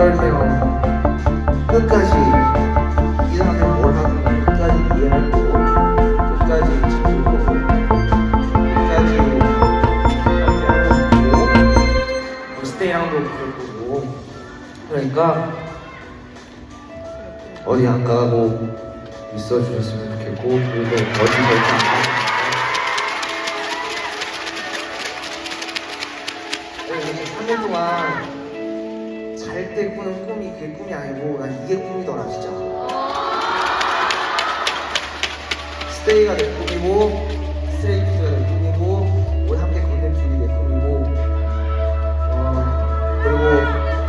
떨면 끝까지 이 사람이 뭘 하든 끝까지 이해할 거고 끝까지 지킬 거고 끝까지 하고 싶고 스테이랑도 그럴 거고 그러니까 어디 안 가고 있어 주셨으면 좋겠고 그리고 어디 절대 안 가고 이렇게 3일 동안 잘 때 꾸는 꿈이 그게 꿈이 아니고 난 이게 꿈이더라 진짜. 스테이가 내 꿈이고 스트레이키즈가 내 꿈이고 우리 함께 걷는 길이 내 꿈이고 그리고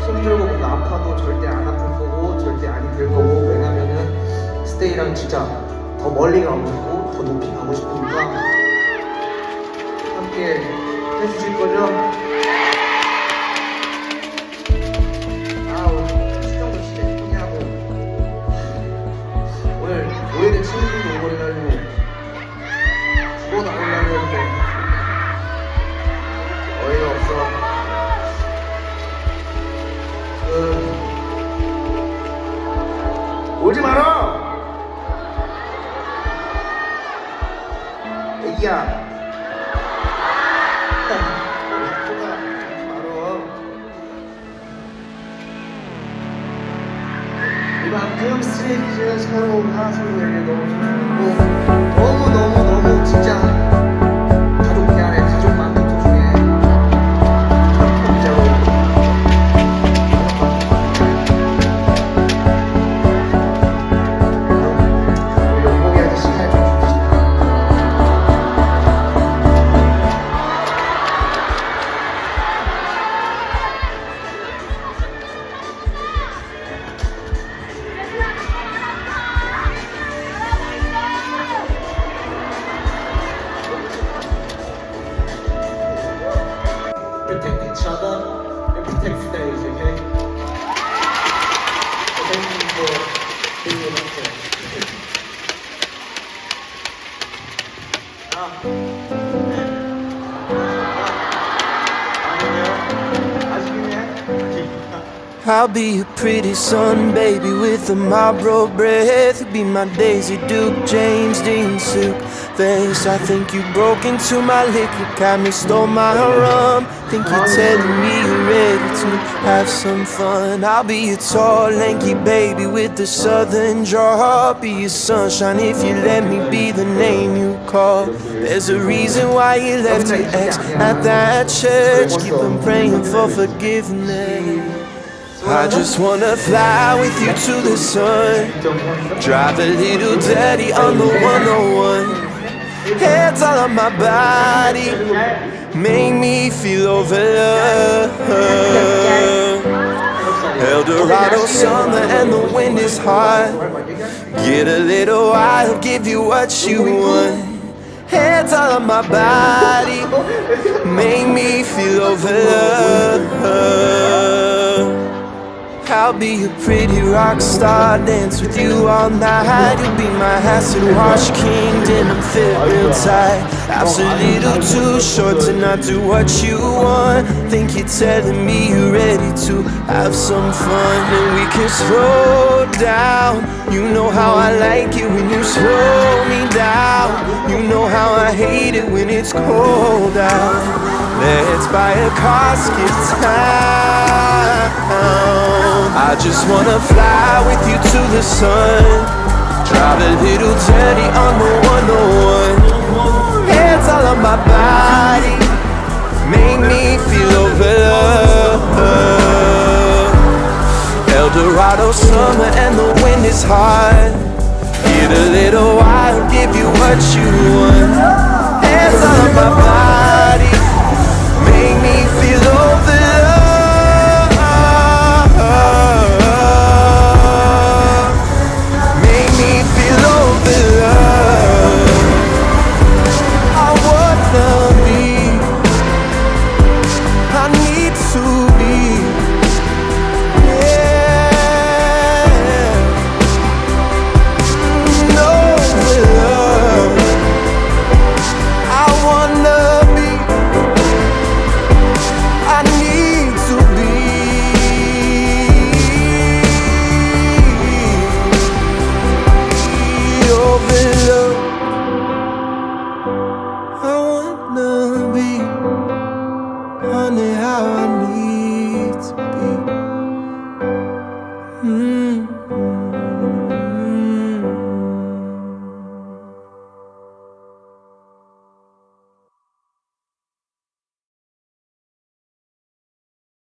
힘들고 뭔가 아파도 절대 안 아플 거고 절대 안 힘들 거고 왜냐면은 스테이랑 진짜 더 멀리 가고 싶고 더 높이 가고 싶으니까 함께 해주실 거죠? 오래된 친구들도 오버해가지고 죽어 나오려고 했는데 어이가 없어. 오지 마라! 애기야. 이만큼 스트레이트가 새로운 하소를 너무 진짜 가족 미안해 가족 만든 것 중에 진짜로 우리 용복이한테 시간을 좀 줍시다. Protect each other and protect stage, okay? So thank you for being with us today. I'll be a pretty sun, baby, with a Marlboro breath. You'll be my Daisy Duke, James Dean suit face. I think you broke into my liquor cabinet, stole my rum. Think you're telling me you're ready to have some fun. I'll be a tall, lanky baby with the southern drawl. I'll be your sunshine if you let me be the name you call. There's a reason why you left your ex at that church. Keep on praying for forgiveness. I just wanna fly with you to the sun. Drive a little dirty on the 101. Hands all on my body, make me feel overloved. Eldorado summer and the wind is hot. Get a little wild, give you what you want. Hands all on my body, make me feel overloved. I'll be a pretty rock star, dance with you all night. You'll be my acid wash king, denim fit real tight. Life's a little too short to not do what you want. Think you're telling me you're ready to have some fun. And we can slow down. You know how I like it when you slow me down. You know how I hate it when it's cold out. Let's buy a car, skip town. I just wanna fly with you to the sun. Drive a little dirty on the 101. Hands all on my body, make me feel overloved. Eldorado summer and the wind is hot. Get a little wild, give you what you want. Hands all on my body, make me feel overloved. Mm.